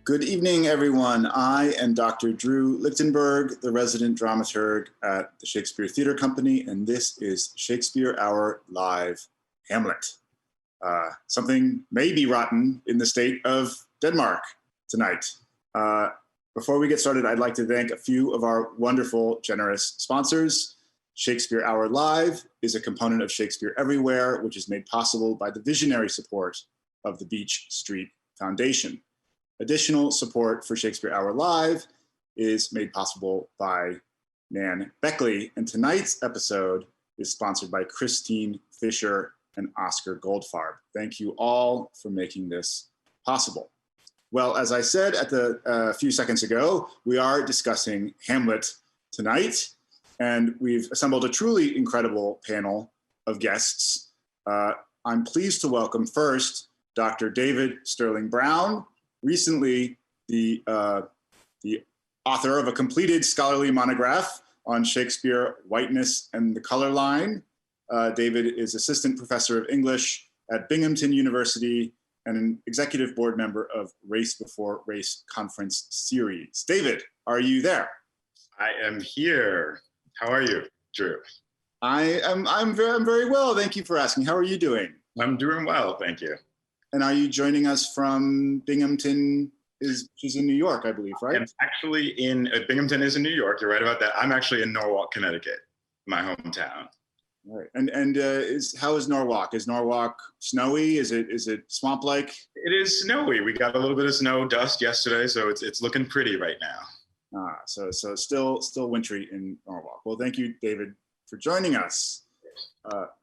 Good evening, everyone. I am Dr. Drew Lichtenberg, the resident dramaturg at the Shakespeare Theatre Company, and this is Shakespeare Hour Live Hamlet. Something may be rotten in the state of Denmark tonight. Before we get started, I'd like to thank a few of our wonderful, generous sponsors. Shakespeare Hour Live is a component of Shakespeare Everywhere, which is made possible by the visionary support of the Beach Street Foundation. Additional support for Shakespeare Hour Live is made possible by Nan Beckley, and tonight's episode is sponsored by Christine Fisher and Oscar Goldfarb. Thank you all for making this possible. Well, as I said a few seconds ago, we are discussing Hamlet tonight, and we've assembled a truly incredible panel of guests. I'm pleased to welcome first Dr. David Sterling Brown, recently the author of a completed scholarly monograph on Shakespeare, Whiteness, and the Color Line. David is assistant professor of English at Binghamton University and an executive board member of Race Before Race Conference Series. David, are you there? I am here. How are you, Drew? I'm very well. Thank you for asking. How are you doing? I'm doing well, thank you. And are you joining us from Binghamton, which is in New York, I believe, right? I'm actually Binghamton is in New York. You're right about that. I'm actually in Norwalk, Connecticut, my hometown. All right. And how is Norwalk? Is Norwalk snowy? Is it swamp-like? It is snowy. We got a little bit of snow dust yesterday, so it's looking pretty right now. So still wintry in Norwalk. Well, thank you, David, for joining us.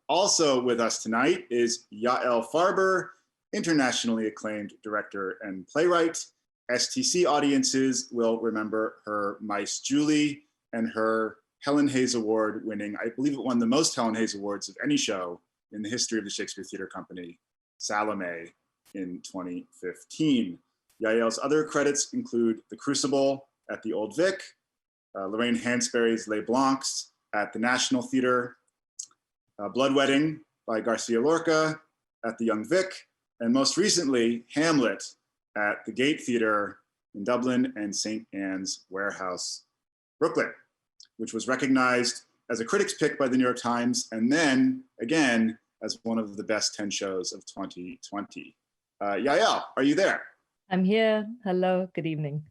Also with us tonight is Yael Farber, internationally acclaimed director and playwright. STC audiences will remember her Mice Julie and her Helen Hayes Award winning, I believe it won the most Helen Hayes Awards of any show in the history of the Shakespeare Theatre Company, Salome, in 2015. Yael's other credits include The Crucible at the Old Vic, Lorraine Hansberry's Les Blancs at the National Theatre, Blood Wedding by Garcia Lorca at the Young Vic, and most recently, Hamlet at the Gate Theatre in Dublin and St. Anne's Warehouse, Brooklyn, which was recognized as a critic's pick by the New York Times, and then again as one of the best 10 shows of 2020. Yael, are you there? I'm here. Hello, good evening.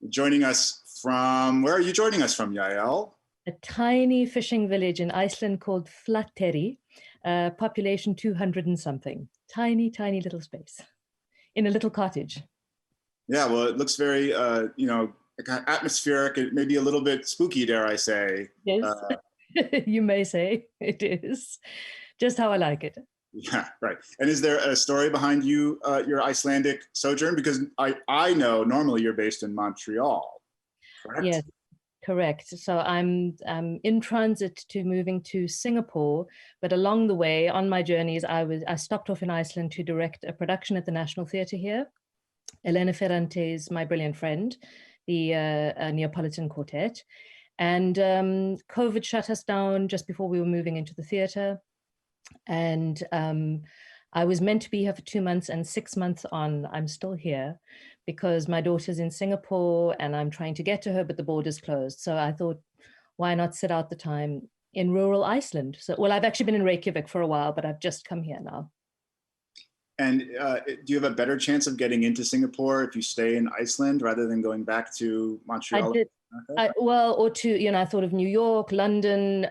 Joining us from, where are you joining us from, Yael? A tiny fishing village in Iceland called Flatteri, population 200 and something. Tiny, tiny little space in a little cottage. Yeah, well, it looks very, atmospheric, maybe a little bit spooky, dare I say. Yes, you may say it is. Just how I like it. Yeah, right. And is there a story behind your Icelandic sojourn? Because I know normally you're based in Montreal, correct? Yes, correct. So I'm in transit to moving to Singapore, but along the way on my journeys, I stopped off in Iceland to direct a production at the National Theatre here. Elena Ferrante's My Brilliant Friend, the Neapolitan Quartet. And COVID shut us down just before we were moving into the theatre. And I was meant to be here for 2 months, and 6 months on, I'm still here because my daughter's in Singapore and I'm trying to get to her, but the border's closed. So I thought, why not sit out the time in rural Iceland? So, well, I've actually been in Reykjavik for a while, but I've just come here now. And do you have a better chance of getting into Singapore if you stay in Iceland rather than going back to Montreal? I did. I thought of New York, London,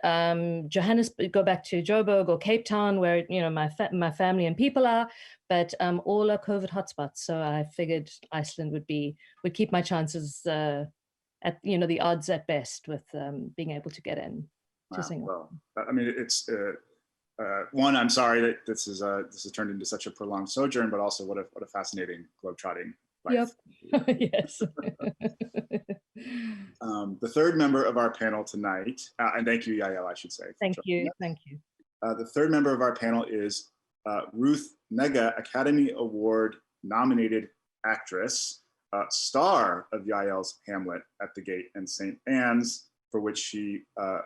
Johannesburg, go back to Joburg or Cape Town, where my family and people are, but all are COVID hotspots. So I figured Iceland would keep my chances at the odds at best with being able to get in to Singapore. Well, I mean, it's one. I'm sorry that this has turned into such a prolonged sojourn, but also what a fascinating globetrotting life. Yep. Yes. The third member of our panel tonight, and thank you, Yael, I should say. Thank you. The third member of our panel is Ruth Negga, Academy Award nominated actress, star of Yael's Hamlet at the Gate and St. Anne's, for which she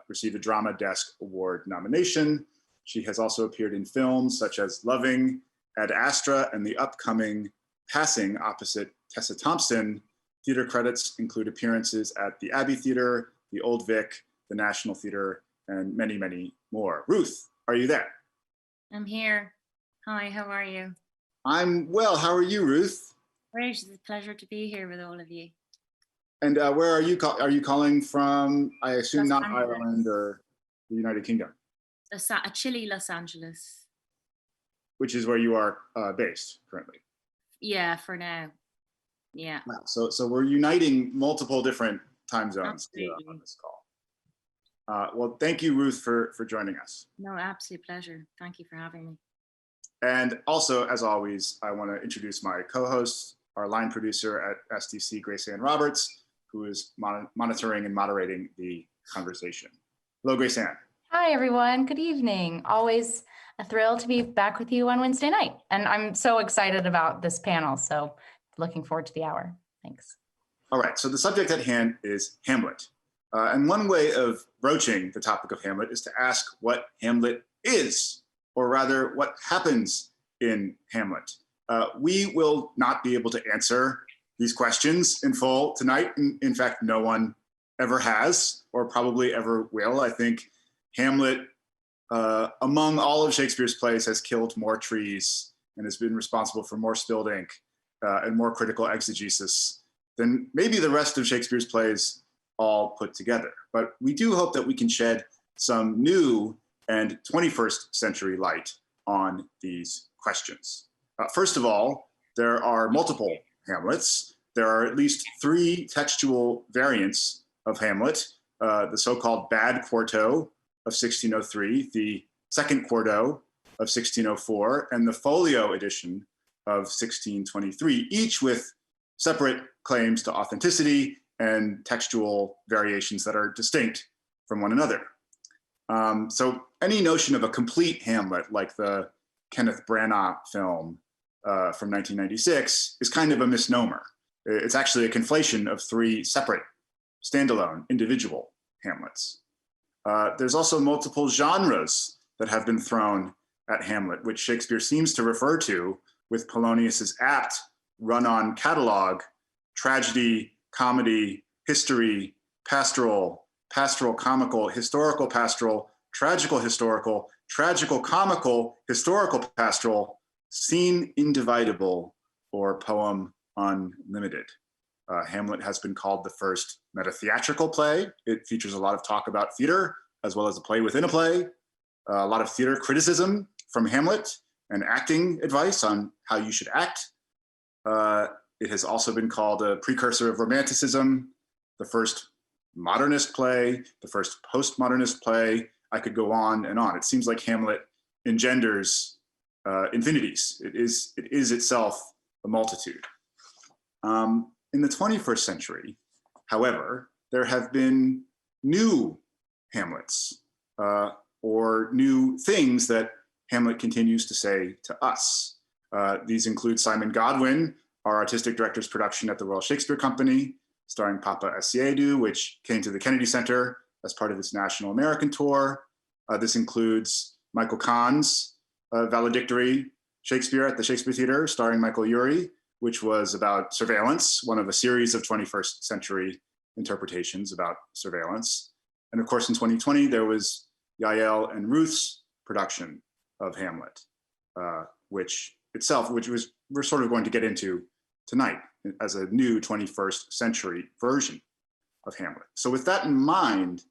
received a Drama Desk Award nomination. She has also appeared in films such as Loving, Ad Astra, and the upcoming Passing opposite Tessa Thompson. Theater credits include appearances at the Abbey Theater, the Old Vic, the National Theater, and many, many more. Ruth, are you there? I'm here. Hi, how are you? I'm well. How are you, Ruth? Great, it's a pleasure to be here with all of you. And where are you? Are you calling from? I assume Los not Angeles. Ireland or the United Kingdom, A chilly Los Angeles. which is where you are based currently. Yeah, for now. Yeah. Wow. So we're uniting multiple different time zones here Absolutely. on this call. Well, thank you, Ruth, for joining us. No, absolute pleasure. Thank you for having me. And also, as always, I want to introduce my co-host, our line producer at SDC, Grace Ann Roberts, who is monitoring and moderating the conversation. Hello, Grace Ann. Hi, everyone. Good evening. Always a thrill to be back with you on Wednesday night. And I'm so excited about this panel. So looking forward to the hour. Thanks. All right, so the subject at hand is Hamlet. And one way of broaching the topic of Hamlet is to ask what Hamlet is, or rather what happens in Hamlet. We will not be able to answer these questions in full tonight. In fact, no one ever has, or probably ever will. I think Hamlet, among all of Shakespeare's plays, has killed more trees and has been responsible for more spilled ink and more critical exegesis than maybe the rest of Shakespeare's plays all put together. But we do hope that we can shed some new and 21st century light on these questions. First of all, there are multiple Hamlets. There are at least 3 textual variants of Hamlet, the so-called bad quarto of 1603, the second quarto of 1604, and the folio edition of 1623, each with separate claims to authenticity and textual variations that are distinct from one another. So any notion of a complete Hamlet, like the Kenneth Branagh film from 1996, is kind of a misnomer. It's actually a conflation of 3 separate, standalone, individual Hamlets. There's also multiple genres that have been thrown at Hamlet, which Shakespeare seems to refer to with Polonius's apt run-on catalog: tragedy, comedy, history, pastoral, pastoral comical, historical pastoral, tragical historical, tragical comical, historical pastoral, scene indivisible, or poem unlimited. Hamlet has been called the first meta-theatrical play. It features a lot of talk about theater, as well as a play within a play, a lot of theater criticism from Hamlet, and acting advice on how you should act. It has also been called a precursor of Romanticism, the first modernist play, the first postmodernist play. I could go on and on. It seems like Hamlet engenders infinities. It is itself a multitude. In the 21st century, however, there have been new Hamlets, or new things that Hamlet continues to say to us. These include Simon Godwin, our artistic director's production at the Royal Shakespeare Company, starring Papa Asiedu, which came to the Kennedy Center as part of its National American Tour. This includes Michael Kahn's valedictory Shakespeare at the Shakespeare Theater, starring Michael Urie, which was about surveillance, one of a series of 21st century interpretations about surveillance. And of course, in 2020, there was Yael and Ruth's production of Hamlet, which we're sort of going to get into tonight as a new 21st century version of Hamlet. So with that in mind,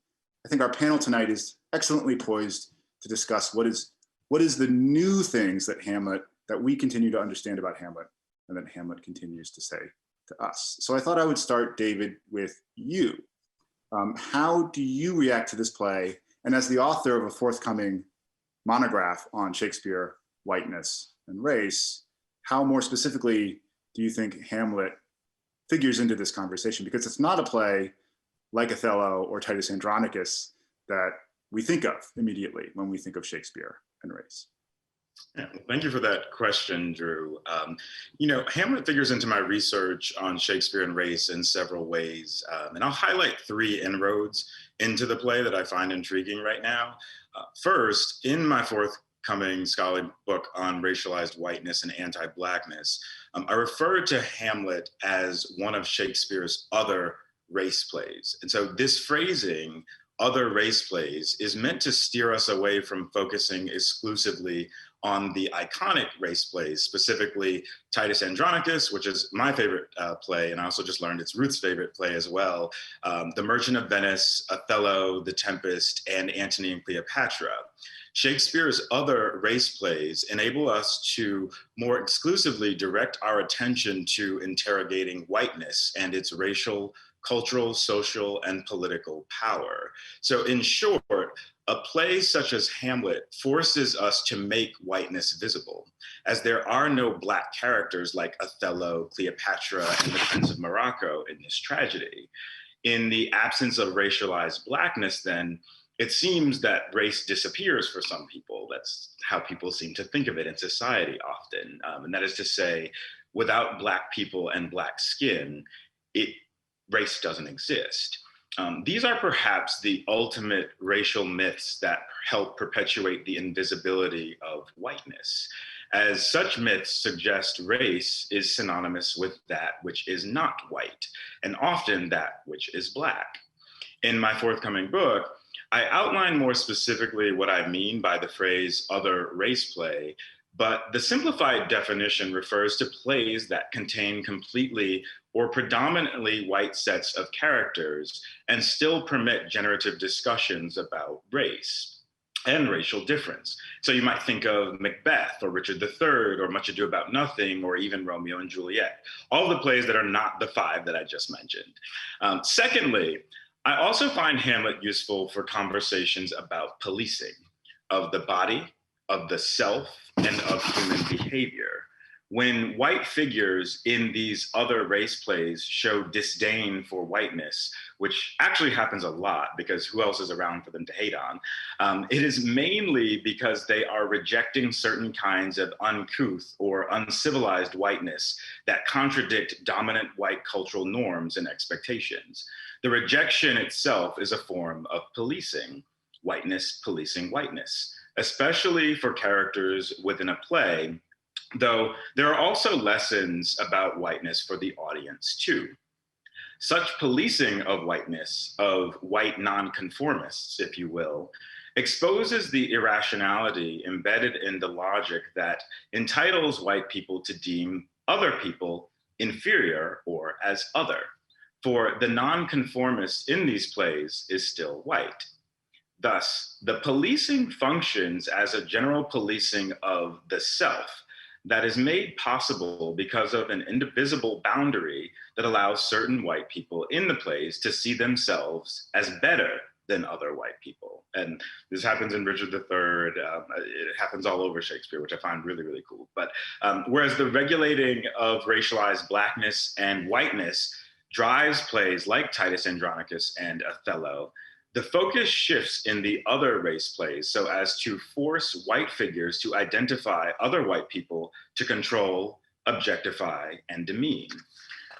I think our panel tonight is excellently poised to discuss what is the new things that we continue to understand about Hamlet, and that Hamlet continues to say to us. So I thought I would start, David, with you. How do you react to this play? And as the author of a forthcoming monograph on Shakespeare, whiteness, and race, how more specifically do you think Hamlet figures into this conversation? Because it's not a play like Othello or Titus Andronicus that we think of immediately when we think of Shakespeare and race. Yeah, thank you for that question, Drew. Hamlet figures into my research on Shakespeare and race in several ways, and I'll highlight 3 inroads into the play that I find intriguing right now. First, in my forthcoming scholarly book on racialized whiteness and anti-Blackness, I refer to Hamlet as one of Shakespeare's other race plays. And so this phrasing, other race plays, is meant to steer us away from focusing exclusively on the iconic race plays, specifically Titus Andronicus, which is my favorite play, and I also just learned it's Ruth's favorite play as well, The Merchant of Venice, Othello, The Tempest, and Antony and Cleopatra. Shakespeare's other race plays enable us to more exclusively direct our attention to interrogating whiteness and its racial, cultural, social, and political power. So in short, a play such as Hamlet forces us to make whiteness visible, as there are no Black characters like Othello, Cleopatra, and the Prince of Morocco in this tragedy. In the absence of racialized Blackness, then, it seems that race disappears for some people. That's how people seem to think of it in society often. And that is to say, without Black people and Black skin, race doesn't exist. These are perhaps the ultimate racial myths that help perpetuate the invisibility of whiteness, as such myths suggest race is synonymous with that which is not white, and often that which is Black. In my forthcoming book, I outline more specifically what I mean by the phrase other race play, but the simplified definition refers to plays that contain completely or predominantly white sets of characters and still permit generative discussions about race and racial difference. So you might think of Macbeth or Richard III or Much Ado About Nothing or even Romeo and Juliet, all the plays that are not the five that I just mentioned. Secondly, I also find Hamlet useful for conversations about policing of the body, of the self, and of human behavior. When white figures in these other race plays show disdain for whiteness, which actually happens a lot because who else is around for them to hate on, it is mainly because they are rejecting certain kinds of uncouth or uncivilized whiteness that contradict dominant white cultural norms and expectations. The rejection itself is a form of policing, whiteness policing whiteness, especially for characters within a play, though there are also lessons about whiteness for the audience too. Such policing of whiteness, of white nonconformists, if you will, exposes the irrationality embedded in the logic that entitles white people to deem other people inferior or as other, for the nonconformist in these plays is still white. Thus, the policing functions as a general policing of the self that is made possible because of an indivisible boundary that allows certain white people in the plays to see themselves as better than other white people. And this happens in Richard III, it happens all over Shakespeare, which I find really, really cool. But whereas the regulating of racialized Blackness and whiteness drives plays like Titus Andronicus and Othello, the focus shifts in the other race plays so as to force white figures to identify other white people to control, objectify, and demean.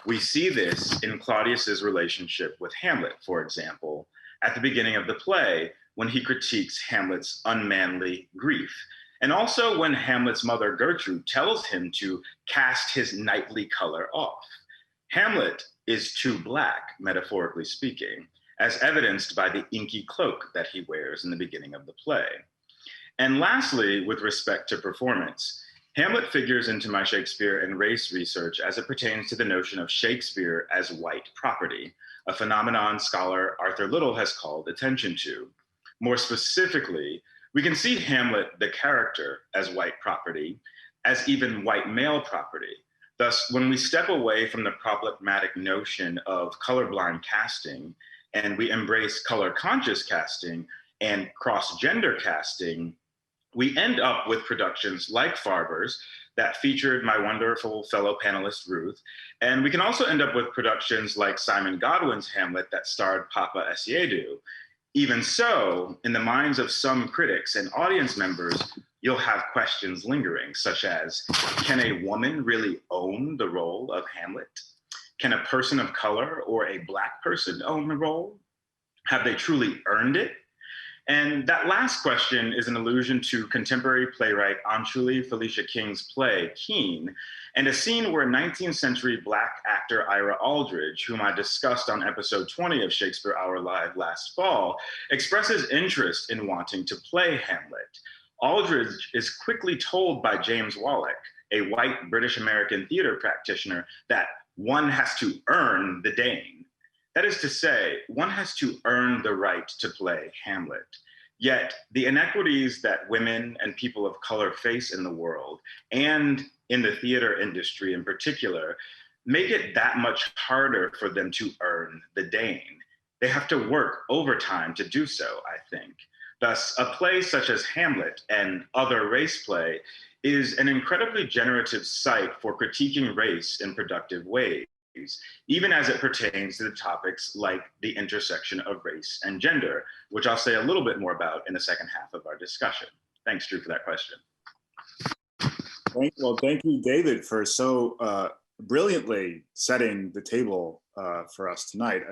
We see this in Claudius's relationship with Hamlet, for example, at the beginning of the play when he critiques Hamlet's unmanly grief, and also when Hamlet's mother Gertrude tells him to cast his knightly color off. Hamlet is too Black, metaphorically speaking, as evidenced by the inky cloak that he wears in the beginning of the play. And lastly, with respect to performance, Hamlet figures into my Shakespeare and race research as it pertains to the notion of Shakespeare as white property, a phenomenon scholar Arthur Little has called attention to. More specifically, we can see Hamlet, the character, as white property, as even white male property. Thus, when we step away from the problematic notion of colorblind casting and we embrace color-conscious casting and cross-gender casting, we end up with productions like Farber's that featured my wonderful fellow panelist, Ruth. And we can also end up with productions like Simon Godwin's Hamlet that starred Papa Essiedu. Even so, in the minds of some critics and audience members, you'll have questions lingering, such as, can a woman really own the role of Hamlet? Can a person of color or a Black person own the role? Have they truly earned it? And that last question is an allusion to contemporary playwright Anjali Felicia King's play, Keene, and a scene where 19th century Black actor Ira Aldridge, whom I discussed on episode 20 of Shakespeare Hour Live last fall, expresses interest in wanting to play Hamlet. Aldridge is quickly told by James Wallach, a white British-American theater practitioner, that one has to earn the Dane. That is to say, one has to earn the right to play Hamlet. Yet the inequities that women and people of color face in the world, and in the theater industry in particular, make it that much harder for them to earn the Dane. They have to work overtime to do so, I think. Thus, a play such as Hamlet and other race play is an incredibly generative site for critiquing race in productive ways, even as it pertains to the topics like the intersection of race and gender, which I'll say a little bit more about in the second half of our discussion. Thanks, Drew, for that question. Well, thank you, David, for so brilliantly setting the table for us tonight.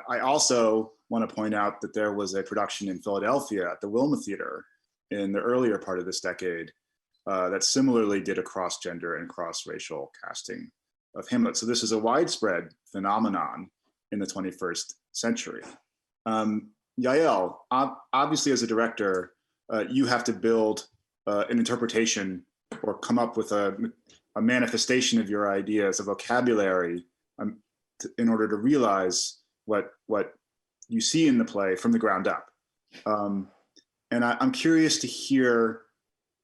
I also want to point out that there was a production in Philadelphia at the Wilma Theater in the earlier part of this decade that similarly did a cross-gender and cross-racial casting of Hamlet. So this is a widespread phenomenon in the 21st century. Yael, obviously as a director, you have to build an interpretation or come up with a manifestation of your ideas, a vocabulary in order to realize what you see in the play from the ground up. And I'm curious to hear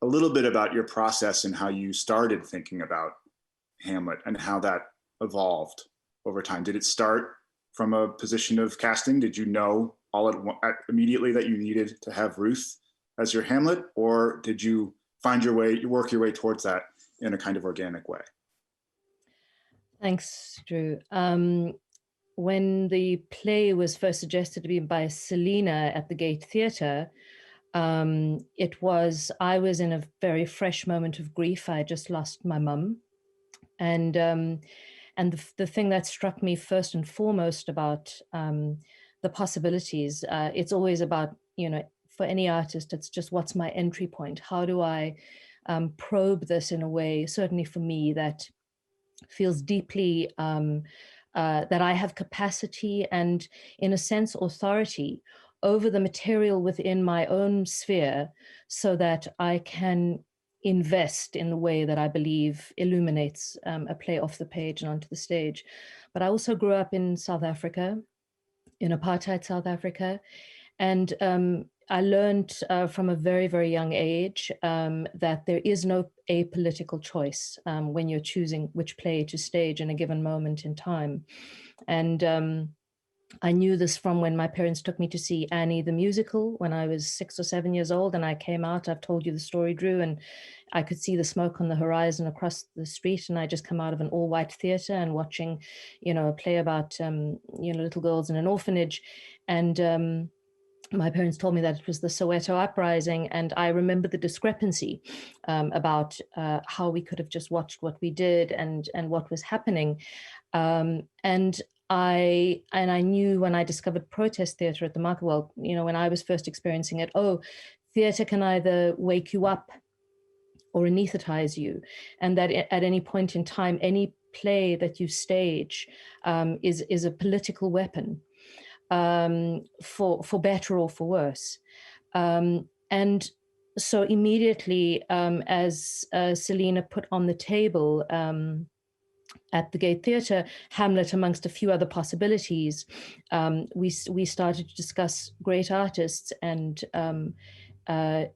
a little bit about your process and how you started thinking about Hamlet and how that evolved over time. Did it start from a position of casting? Did you know immediately that you needed to have Ruth as your Hamlet, or did you work your way towards that in a kind of organic way? Thanks, Drew. When the play was first suggested to me by Selena at the Gate Theatre, I was in a very fresh moment of grief. I had just lost my mum. And the thing that struck me first and foremost about the possibilities, it's always about, for any artist, it's just what's my entry point? How do I probe this in a way, certainly for me, that feels deeply that I have capacity and, in a sense, authority over the material within my own sphere, so that I can invest in the way that I believe illuminates a play off the page and onto the stage. But I also grew up in South Africa, in apartheid South Africa. And I learned from a very, very young age that there is no apolitical choice when you're choosing which play to stage in a given moment in time. And I knew this from when my parents took me to see Annie the musical when I was 6 or 7 years old, and I came out. I've told you the story, Drew, and I could see the smoke on the horizon across the street, and I just come out of an all-white theater and watching, a play about, little girls in an orphanage. And my parents told me that it was the Soweto uprising, and I remember the discrepancy about how we could have just watched what we did and what was happening. And I knew when I discovered protest theatre at the market, when I was first experiencing it, theatre can either wake you up or anesthetize you, and that at any point in time, any play that you stage is a political weapon, for better or for worse. And so immediately, as Selena put on the table at the Gate Theatre, Hamlet amongst a few other possibilities, we started to discuss great artists, and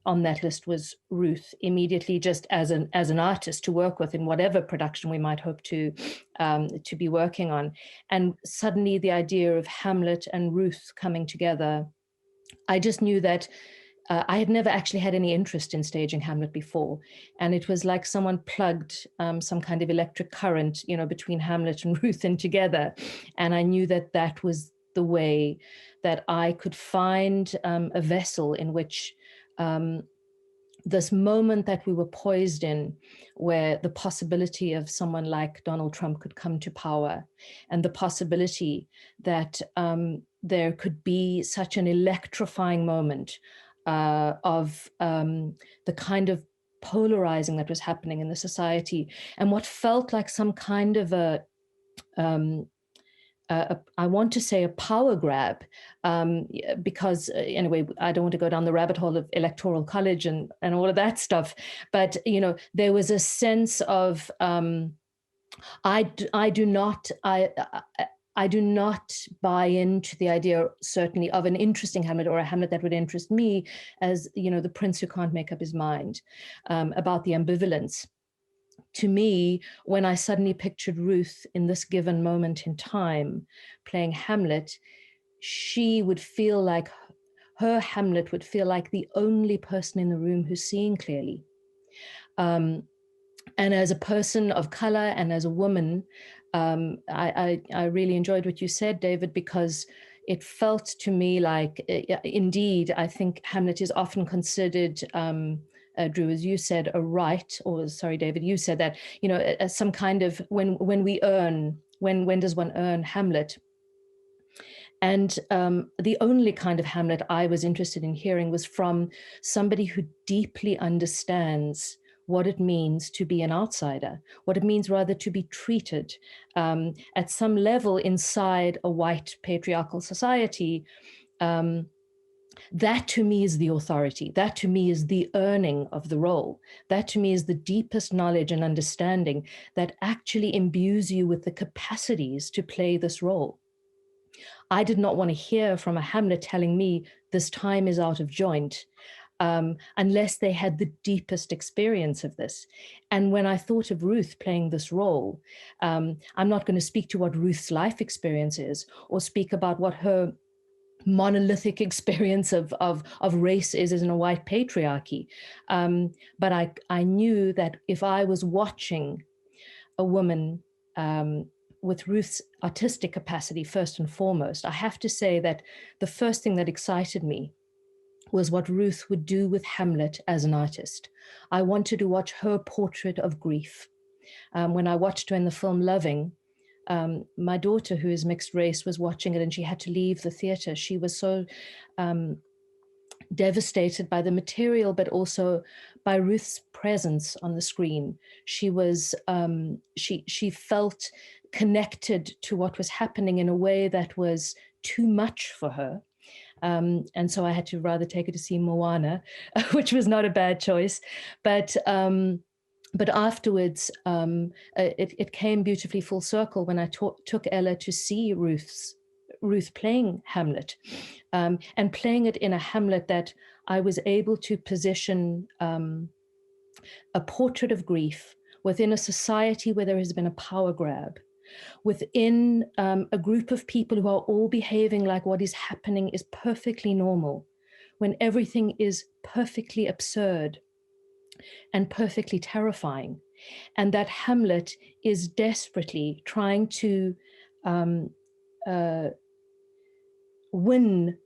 on that list was Ruth immediately, just as an artist to work with in whatever production we might hope to be working on. And suddenly the idea of Hamlet and Ruth coming together, I just knew that I had never actually had any interest in staging Hamlet before. And it was like someone plugged some kind of electric current, between Hamlet and Ruth and together. And I knew that that was the way that I could find a vessel in which this moment that we were poised in, where the possibility of someone like Donald Trump could come to power, and the possibility that there could be such an electrifying moment of the kind of polarizing that was happening in the society, and what felt like some kind of I want to say a power grab, because anyway, I don't want to go down the rabbit hole of electoral college and all of that stuff, but there was a sense of I do not buy into the idea, certainly, of an interesting Hamlet or a Hamlet that would interest me as, the prince who can't make up his mind, about the ambivalence. To me, when I suddenly pictured Ruth in this given moment in time playing Hamlet, she would feel like her Hamlet would feel like the only person in the room who's seeing clearly. And as a person of color and as a woman, I really enjoyed what you said, David, because it felt to me like, indeed, I think Hamlet is often considered, Drew, as you said, a right, or sorry, David, you said that, as some kind of, when does one earn Hamlet? And the only kind of Hamlet I was interested in hearing was from somebody who deeply understands what it means to be an outsider, what it means rather to be treated at some level inside a white patriarchal society. That to me is the authority. That to me is the earning of the role. That to me is the deepest knowledge and understanding that actually imbues you with the capacities to play this role. I did not want to hear from a Hamlet telling me this time is out of joint, unless they had the deepest experience of this. And when I thought of Ruth playing this role, I'm not going to speak to what Ruth's life experience is or speak about what her monolithic experience of race is in a white patriarchy. But I knew that if I was watching a woman with Ruth's artistic capacity, first and foremost, I have to say that the first thing that excited me was what Ruth would do with Hamlet as an artist. I wanted to watch her portrait of grief. When I watched her in the film Loving, my daughter, who is mixed race, was watching it and she had to leave the theater. She was so devastated by the material, but also by Ruth's presence on the screen. She was, she felt connected to what was happening in a way that was too much for her. And so I had to rather take her to see Moana, which was not a bad choice. But afterwards, it came beautifully full circle when I took Ella to see Ruth playing Hamlet, and playing it in a Hamlet that I was able to position a portrait of grief within a society where there has been a power grab, within a group of people who are all behaving like what is happening is perfectly normal, when everything is perfectly absurd and perfectly terrifying. And that Hamlet is desperately trying to win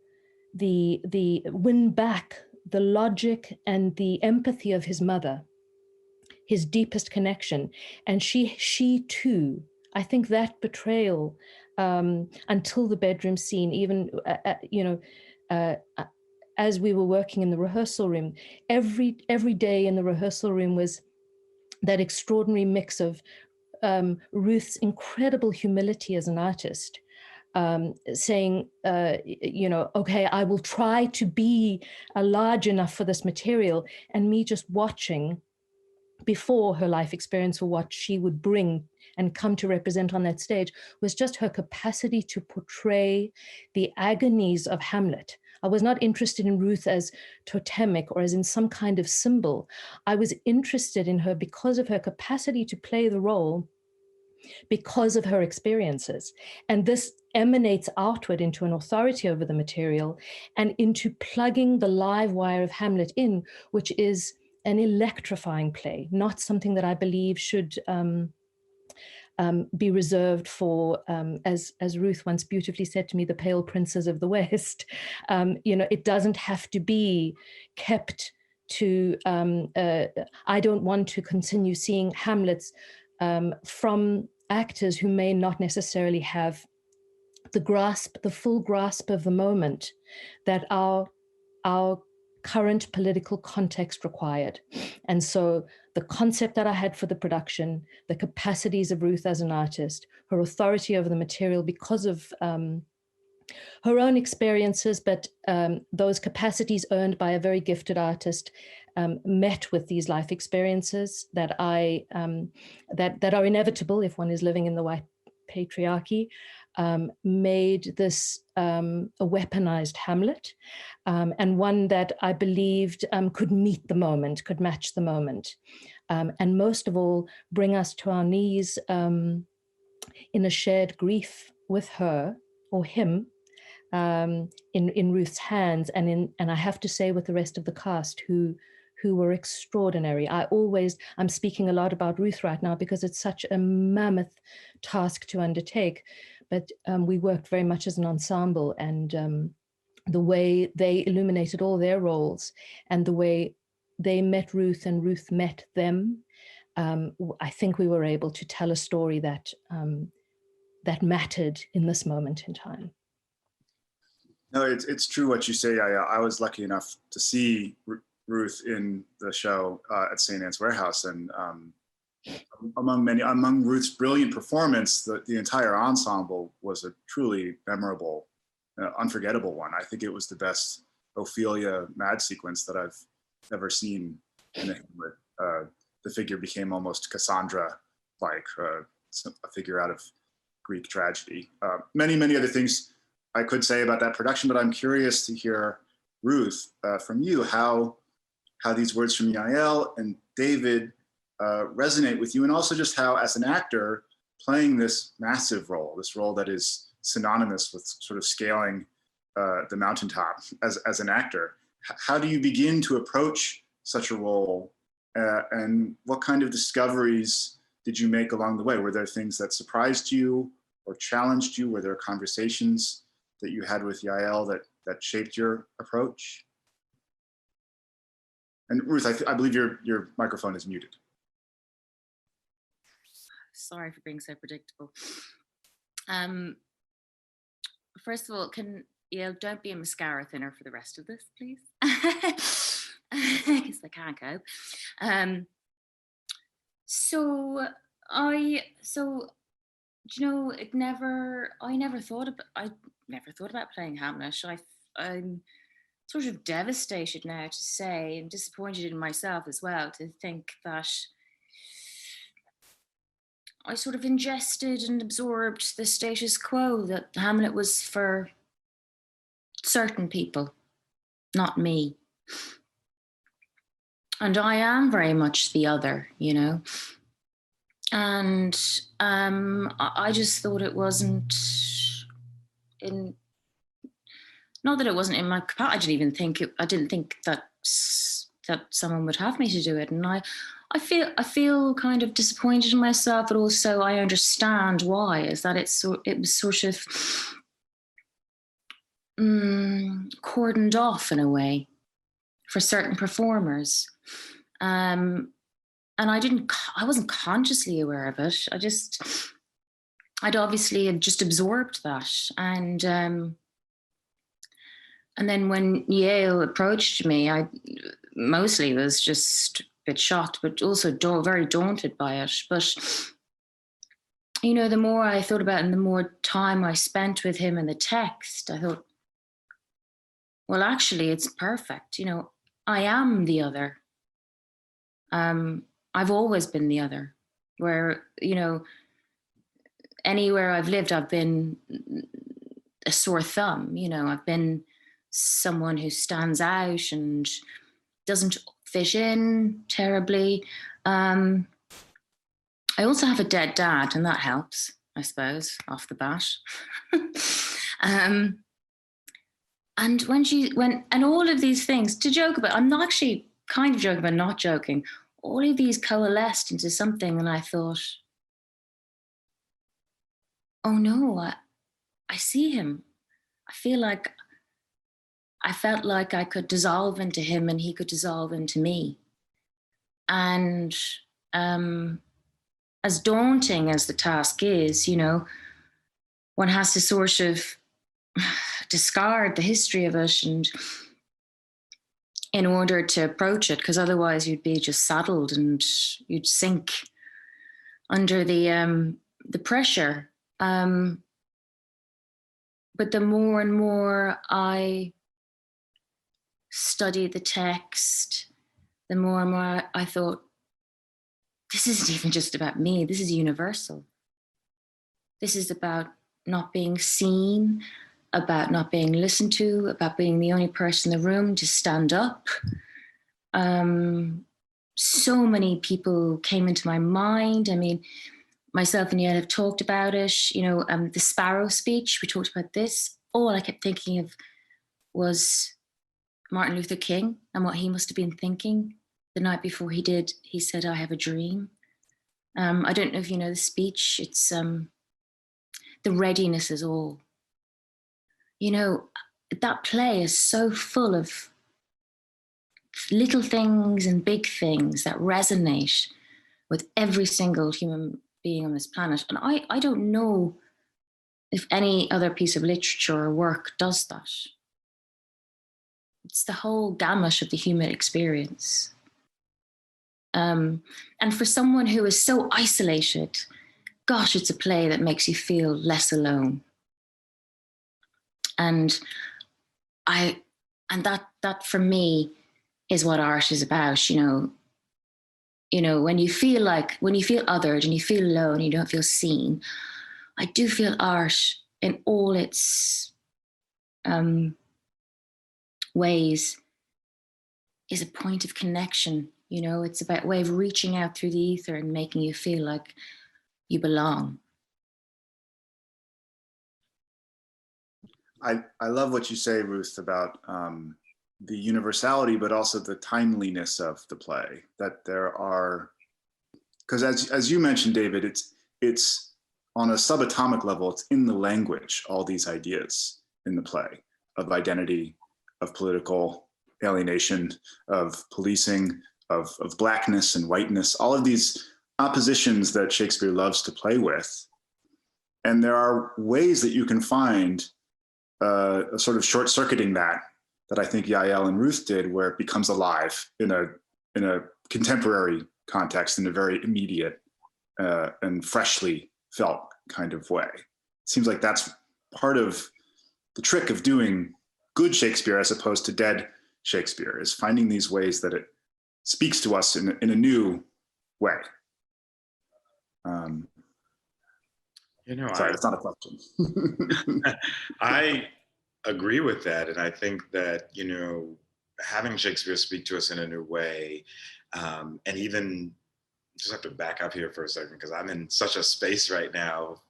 back the logic and the empathy of his mother, his deepest connection. And she too, I think that betrayal, until the bedroom scene, even, as we were working in the rehearsal room, every day in the rehearsal room was that extraordinary mix of Ruth's incredible humility as an artist, saying, okay, I will try to be large enough for this material, and me just watching before her life experience for what she would bring and come to represent on that stage was just her capacity to portray the agonies of Hamlet. I was not interested in Ruth as totemic or as in some kind of symbol. I was interested in her because of her capacity to play the role, because of her experiences. And this emanates outward into an authority over the material and into plugging the live wire of Hamlet in, which is an electrifying play, not something that I believe should be reserved for, as Ruth once beautifully said to me, the pale princes of the West. It doesn't have to be kept to, I don't want to continue seeing Hamlets from actors who may not necessarily have the full grasp of the moment that our current political context required. And so the concept that I had for the production, the capacities of Ruth as an artist, her authority over the material because of her own experiences, but those capacities earned by a very gifted artist, met with these life experiences that that are inevitable if one is living in the white patriarchy, made this a weaponized Hamlet, and one that I believed could meet the moment, could match the moment, and most of all, bring us to our knees in a shared grief with her or him, in Ruth's hands, and I have to say with the rest of the cast who were extraordinary. I'm speaking a lot about Ruth right now because it's such a mammoth task to undertake, but we worked very much as an ensemble, and the way they illuminated all their roles and the way they met Ruth and Ruth met them, I think we were able to tell a story that that mattered in this moment in time. No, it's true what you say. I was lucky enough to see Ruth in the show at St. Anne's Warehouse, and among Ruth's brilliant performance, the entire ensemble was a truly memorable, unforgettable one. I think it was the best Ophelia mad sequence that I've ever seen in a Hamlet. The figure became almost Cassandra-like, a figure out of Greek tragedy. Many other things I could say about that production, but I'm curious to hear, Ruth, from you, how these words from Yael and David resonate with you, and also just how, as an actor, playing this massive role, this role that is synonymous with sort of scaling the mountaintop as an actor, how do you begin to approach such a role, and what kind of discoveries did you make along the way? Were there things that surprised you or challenged you? Were there conversations that you had with Yael that shaped your approach? And Ruth, I believe your microphone is muted. Sorry for being so predictable. First of all, don't be a mascara thinner for the rest of this, please? Because I can't cope. I never thought about playing Hamlet. I'm sort of devastated now to say, and disappointed in myself as well, to think that I sort of ingested and absorbed the status quo, that Hamlet was for certain people, not me. And I am very much the other, And I just thought it wasn't not that it wasn't in my capacity. I didn't think that someone would have me to do it. And I feel kind of disappointed in myself, but also I understand why, is that it was sort of cordoned off in a way for certain performers. And I wasn't consciously aware of it. I'd obviously just absorbed that. And then when Yale approached me, I mostly was just a bit shocked, but also very daunted by it. But, the more I thought about it and the more time I spent with him and the text, I thought, well, actually, it's perfect. I am the other. I've always been the other, where, anywhere I've lived, I've been a sore thumb. I've been someone who stands out and doesn't fit in terribly. I also have a dead dad, and that helps, I suppose, off the bat. And and all of these things to joke about, I'm not actually kind of joking, but not joking. All of these coalesced into something, and I thought, oh no, I see him. I felt like I could dissolve into him and he could dissolve into me. And as daunting as the task is, one has to sort of discard the history of it and, in order to approach it, because otherwise you'd be just saddled and you'd sink under the pressure. But the more and more I studied the text, the more and more I thought, this isn't even just about me, this is universal. This is about not being seen, about not being listened to, about being the only person in the room to stand up. So many people came into my mind. I mean, myself and Yael have talked about it. The Sparrow speech, we talked about this. All I kept thinking of was Martin Luther King and what he must have been thinking the night before he did. He said, "I have a dream." I don't know if you know the speech. It's the readiness is all. That play is so full of little things and big things that resonate with every single human being on this planet. And I don't know if any other piece of literature or work does that. It's the whole gamut of the human experience. And for someone who is so isolated, gosh, it's a play that makes you feel less alone. And that for me is what art is about. When you feel othered and you feel alone, you don't feel seen. I do feel art in all its ways is a point of connection. It's about a way of reaching out through the ether and making you feel like you belong. I love what you say, Ruth, about the universality, but also the timeliness of the play. That there are, because as you mentioned, David, it's on a subatomic level. It's in the language. All these ideas in the play of identity, of political alienation, of policing, of blackness and whiteness. All of these oppositions that Shakespeare loves to play with, and there are ways that you can find a sort of short-circuiting that I think Yael and Ruth did, where it becomes alive in a contemporary context, in a very immediate and freshly felt kind of way. It seems like that's part of the trick of doing good Shakespeare as opposed to dead Shakespeare, is finding these ways that it speaks to us in a new way. Sorry, that's not a question. I agree with that. And I think that, having Shakespeare speak to us in a new way, and even just have to back up here for a second, because I'm in such a space right now,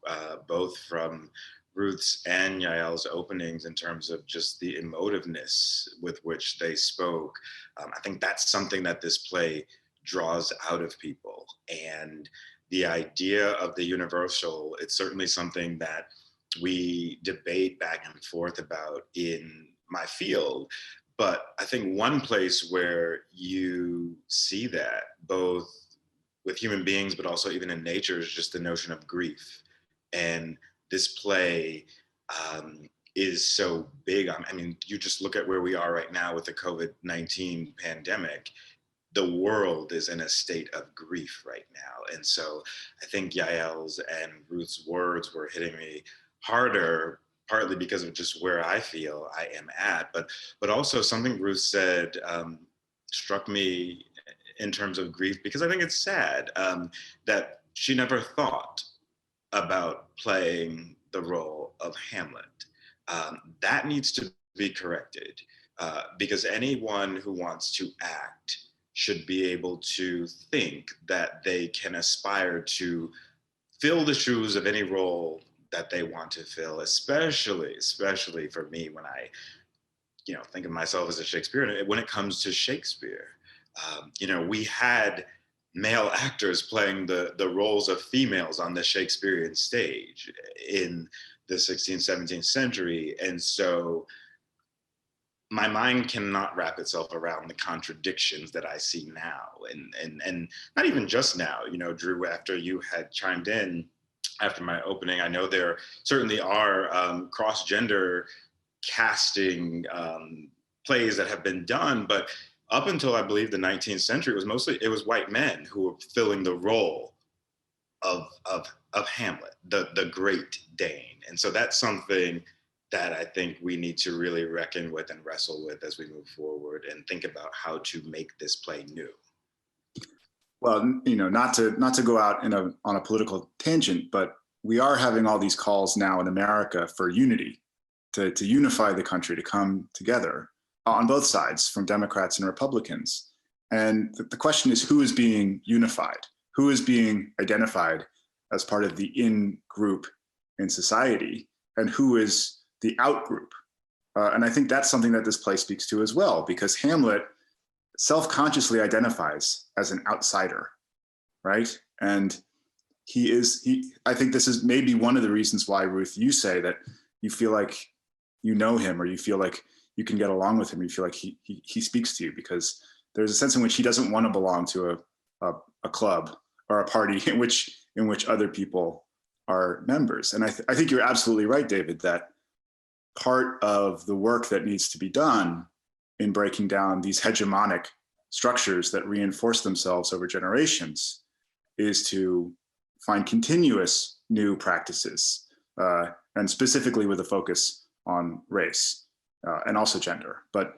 both from Ruth's and Yael's openings in terms of just the emotiveness with which they spoke. I think that's something that this play draws out of people. And the idea of the universal, it's certainly something that we debate back and forth about in my field. But I think one place where you see that, both with human beings, but also even in nature, is just the notion of grief. And this play is so big. I mean, you just look at where we are right now with the COVID-19 pandemic. The world is in a state of grief right now. And so I think Yael's and Ruth's words were hitting me harder, partly because of just where I feel I am at, but also something Ruth said struck me in terms of grief, because I think it's sad that she never thought about playing the role of Hamlet. That needs to be corrected, because anyone who wants to act should be able to think that they can aspire to fill the shoes of any role that they want to fill, especially for me when I, think of myself as a Shakespearean. When it comes to Shakespeare, we had male actors playing the roles of females on the Shakespearean stage in the 16th, 17th century. And so my mind cannot wrap itself around the contradictions that I see now. And not even just now, Drew, after you had chimed in after my opening, I know there certainly are cross-gender casting plays that have been done, but up until I believe the 19th century, it was white men who were filling the role of Hamlet, the Great Dane. And so that's something that I think we need to really reckon with and wrestle with as we move forward and think about how to make this play new. Well, not to go out on a political tangent, but we are having all these calls now in America for unity, to unify the country, to come together on both sides, from Democrats and Republicans. And the question is, who is being unified? Who is being identified as part of the in group in society, and who is the out group? And I think that's something that this play speaks to as well, because Hamlet self-consciously identifies as an outsider, right? And I think this is maybe one of the reasons why, Ruth, you say that you feel like you know him, or you feel like you can get along with him, you feel like he speaks to you, because there's a sense in which he doesn't want to belong to a club or a party in which other people are members. And I think you're absolutely right, David, that part of the work that needs to be done in breaking down these hegemonic structures that reinforce themselves over generations is to find continuous new practices, and specifically with a focus on race and also gender. But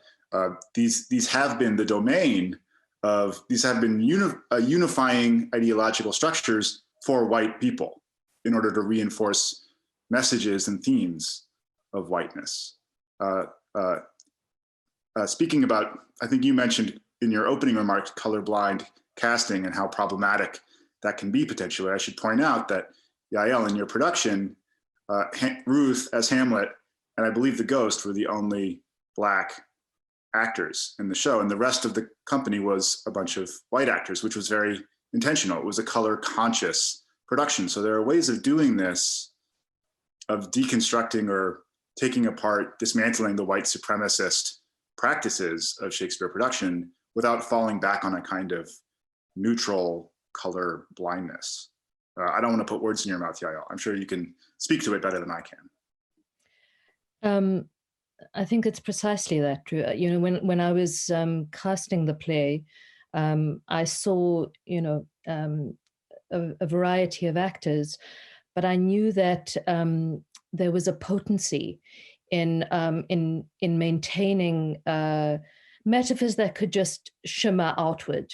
these have been the domain of, these have been unifying ideological structures for white people in order to reinforce messages and themes of whiteness. Speaking about, I think you mentioned in your opening remarks, colorblind casting and how problematic that can be potentially. I should point out that Yael, in your production, Ruth as Hamlet, and I believe the Ghost were the only Black actors in the show, and the rest of the company was a bunch of white actors, which was very intentional. It was a color conscious production. So there are ways of doing this, of deconstructing or taking apart, dismantling the white supremacist practices of Shakespeare production without falling back on a kind of neutral color blindness. I don't want to put words in your mouth, Yael. I'm sure you can speak to it better than I can. I think it's precisely that, Drew. When I was casting the play, I saw, a variety of actors, but I knew that there was a potency in maintaining metaphors that could just shimmer outward,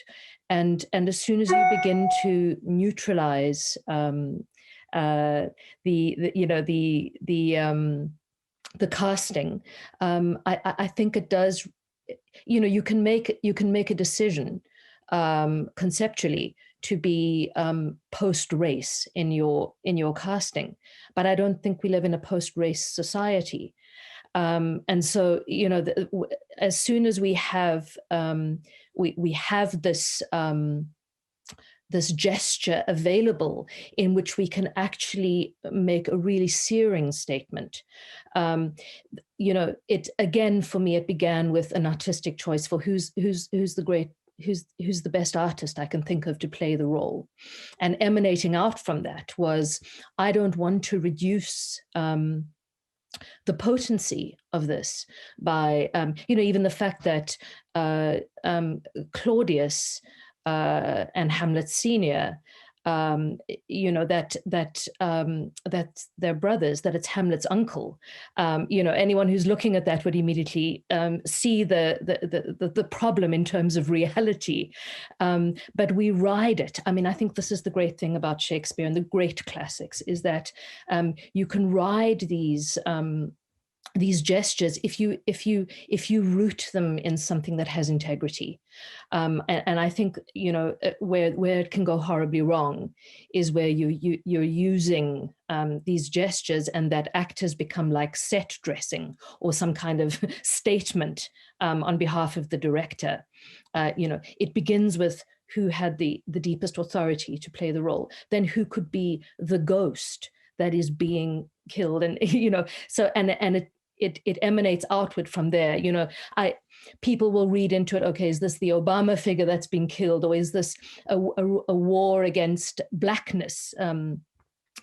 and as soon as you begin to neutralize the casting, I think it does. You can make a decision conceptually to be post-race in your casting, but I don't think we live in a post-race society. And so, as soon as we have this gesture available in which we can actually make a really searing statement. It again, for me, it began with an artistic choice for who's the best artist I can think of to play the role. And emanating out from that was, I don't want to reduce the potency of this by, even the fact that Claudius and Hamlet Senior, that they're brothers, that it's Hamlet's uncle. Anyone who's looking at that would immediately see the problem in terms of reality. But we ride it. I mean, I think this is the great thing about Shakespeare and the great classics, is that you can ride these gestures if you root them in something that has integrity, and I think where it can go horribly wrong is where you're using these gestures and that actors become like set dressing or some kind of statement on behalf of the director. It begins with who had the deepest authority to play the role, then who could be the ghost that is being killed, and so it emanates outward from there. People will read into it, okay, is this the Obama figure that's been killed, or is this a war against Blackness?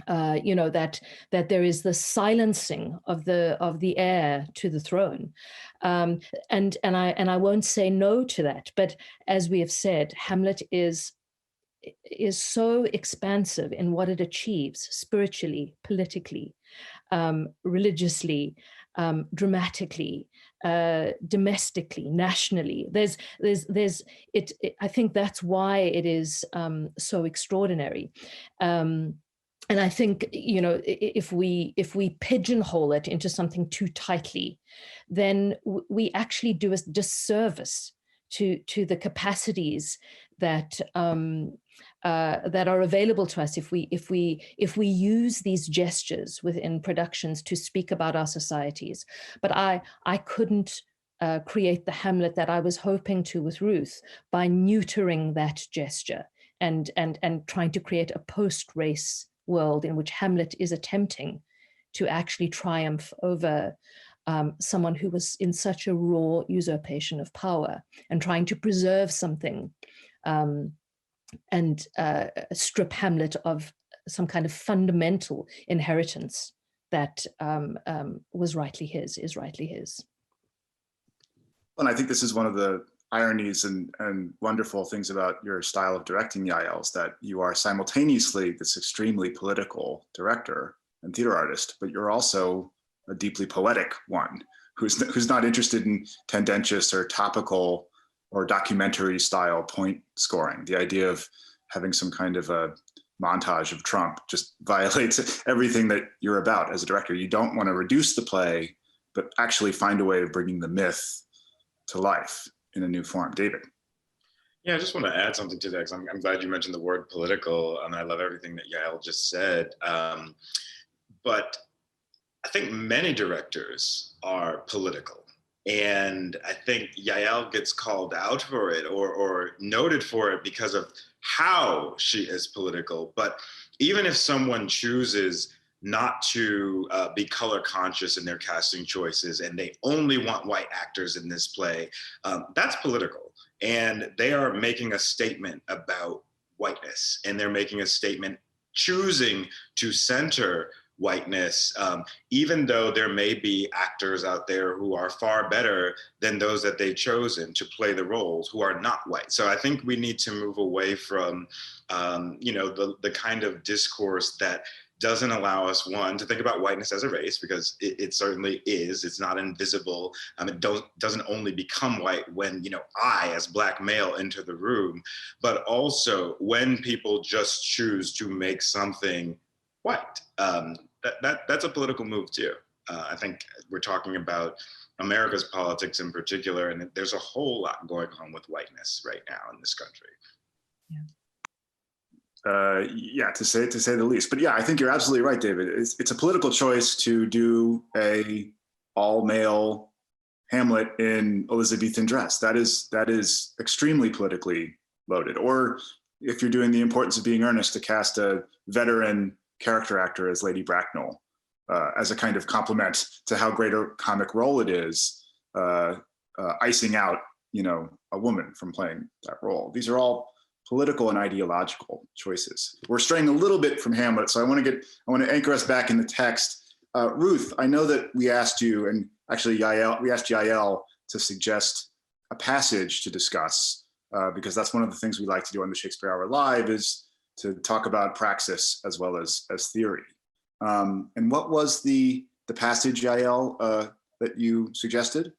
you know, that there is the silencing of the heir to the throne, and I won't say no to that. But as we have said, Hamlet is so expansive in what it achieves spiritually, politically, religiously, dramatically, domestically, nationally. There's it. I think that's why it is so extraordinary. And I think, you know, if we pigeonhole it into something too tightly, then we actually do a disservice to the capacities that that are available to us if we use these gestures within productions to speak about our societies. But I couldn't create the Hamlet that I was hoping to with Ruth by neutering that gesture and trying to create a post-race world in which Hamlet is attempting to actually triumph over someone who was in such a raw usurpation of power, and trying to preserve something and strip Hamlet of some kind of fundamental inheritance that was rightly his, is rightly his. And I think this is one of the ironies and wonderful things about your style of directing, Yael, is that you are simultaneously this extremely political director and theater artist, but you're also a deeply poetic one who's not interested in tendentious or topical or documentary style point scoring. The idea of having some kind of a montage of Trump just violates everything that you're about as a director. You don't want to reduce the play, but actually find a way of bringing the myth to life in a new form. David. Yeah, I just want to add something to that, because I'm glad you mentioned the word political, and I love everything that Yael just said. But I think many directors are political. And I think Yael gets called out for it or noted for it because of how she is political. But even if someone chooses not to be color conscious in their casting choices and they only want white actors in this play, that's political. And they are making a statement about whiteness, and they're making a statement choosing to center whiteness, even though there may be actors out there who are far better than those that they've chosen to play the roles who are not white. So I think we need to move away from, the kind of discourse that doesn't allow us, one, to think about whiteness as a race, because it certainly is. It's not invisible. It doesn't only become white when, I, as Black male, enter the room, but also when people just choose to make something white. That's a political move too. I think we're talking about America's politics in particular, and there's a whole lot going on with whiteness right now in this country. To say the least. But yeah, I think you're absolutely right, David. It's a political choice to do a all-male Hamlet in Elizabethan dress. That is extremely politically loaded. Or if you're doing The Importance of Being Earnest, to cast a veteran character actor as Lady Bracknell as a kind of compliment to how great a comic role it is, icing out, a woman from playing that role. These are all political and ideological choices. We're straying a little bit from Hamlet, so I want to anchor us back in the text. Ruth, I know that we asked you, and actually we asked Yael to suggest a passage to discuss, because that's one of the things we like to do on the Shakespeare Hour Live, is to talk about praxis as well as theory. And what was the passage, Yael, that you suggested?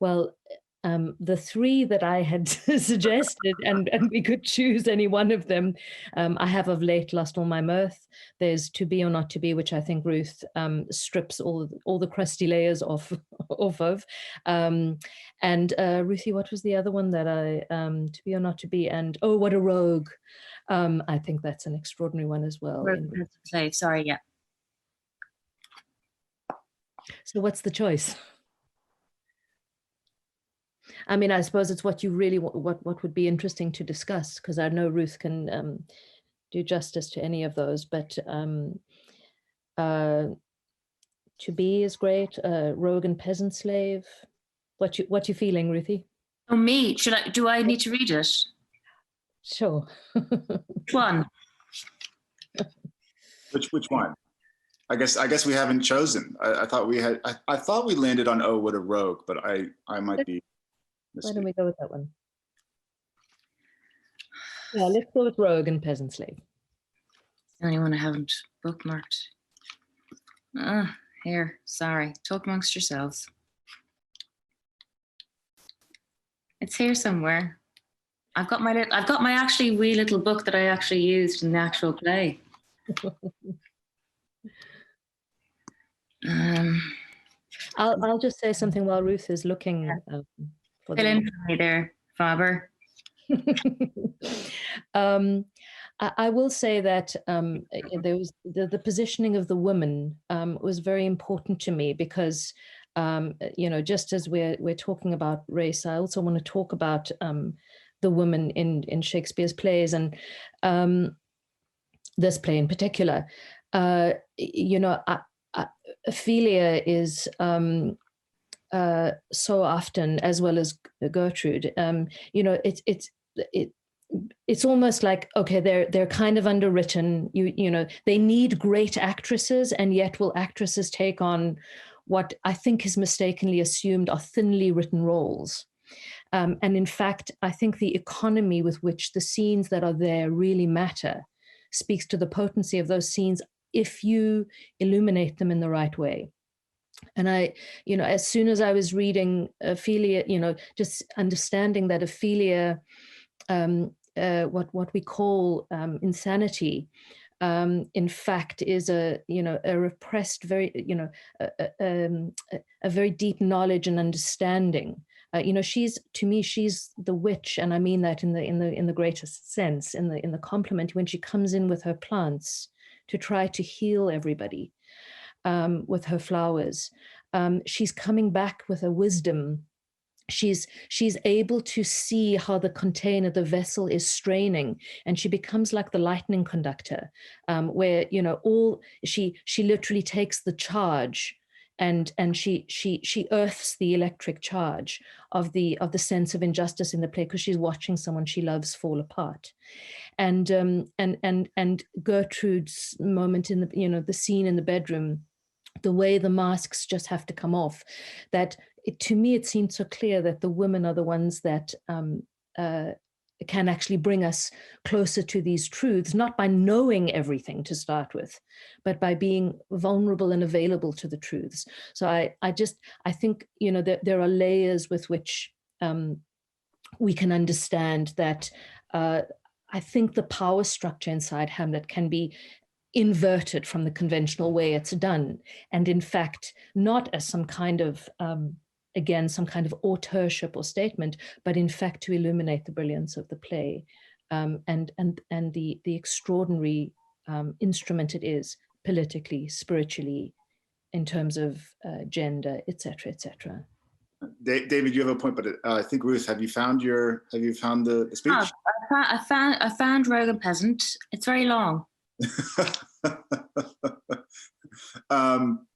Well, the three that I had suggested, and we could choose any one of them. I have of late lost all my mirth. There's To Be or Not to Be, which I think Ruth strips all the crusty layers off of. And Ruthie, what was the other one that To Be or Not to Be? And Oh, What a Rogue. I think that's an extraordinary one as well. Sorry, yeah. So what's the choice? I mean, I suppose it's what you really what would be interesting to discuss, because I know Ruth can do justice to any of those. But To Be is great. Rogue and Peasant Slave. What you feeling, Ruthie? Oh, me? Do I need to read it? Sure. One. Which one? I guess we haven't chosen. I thought we had. I thought we landed on "Oh, What a Rogue," but I might be Why don't mistaken. we go with that one? Yeah, let's go with Rogue and Peasant Slave. The only one I haven't bookmarked. Here, sorry. Talk amongst yourselves. It's here somewhere. I've got my actually wee little book that I actually used in the actual play. I'll just say something while Ruth is looking for Fill in for me there, Faber. I will say that there was the positioning of the woman was very important to me because just as we're talking about race, I also want to talk about the woman in Shakespeare's plays, and this play in particular. Ophelia is so often, as well as Gertrude, it's almost like, okay, they're kind of underwritten. They need great actresses, and yet will actresses take on what I think is mistakenly assumed are thinly written roles. And in fact, I think the economy with which the scenes that are there really matter speaks to the potency of those scenes if you illuminate them in the right way. And as soon as I was reading Ophelia, just understanding that Ophelia, what we call insanity, in fact, is a repressed, very a very deep knowledge and understanding. She's the witch, and I mean that in the greatest sense, in the compliment when she comes in with her plants to try to heal everybody with her flowers. She's coming back with a wisdom. She's able to see how the container, the vessel, is straining, and she becomes like the lightning conductor, where she literally takes the charge, and she earths the electric charge of the sense of injustice in the play, because she's watching someone she loves fall apart. And Gertrude's moment in the scene in the bedroom, the way the masks just have to come off, to me, it seemed so clear that the women are the ones that can actually bring us closer to these truths, not by knowing everything to start with, but by being vulnerable and available to the truths. So I think, there are layers with which we can understand that. I think the power structure inside Hamlet can be inverted from the conventional way it's done, and in fact, not as some kind of some kind of authorship or statement, but in fact to illuminate the brilliance of the play, and the extraordinary instrument it is politically, spiritually, in terms of gender, etc., etc. David, you have a point, but I think Ruth, have you found the speech? I found Rogue and Peasant. It's very long. I'm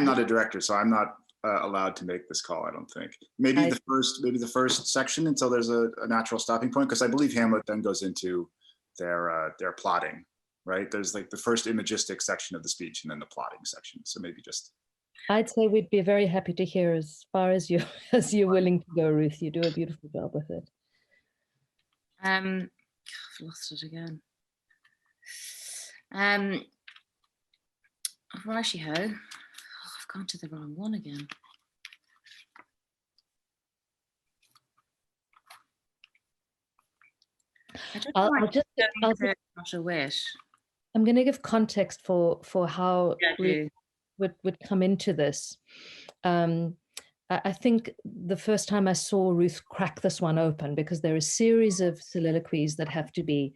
not a director, so I'm not allowed to make this call. I don't think. Maybe the first section until there's a natural stopping point, because I believe Hamlet then goes into their plotting. Right? There's like the first imagistic section of the speech, and then the plotting section. So maybe just. I'd say we'd be very happy to hear as far as you're willing to go, Ruth. You do a beautiful job with it. I've lost it again. Righty ho. I've gone to the wrong one again. I'm going to give context for how Ruth would come into this. I think the first time I saw Ruth crack this one open, because there are a series of soliloquies that have to be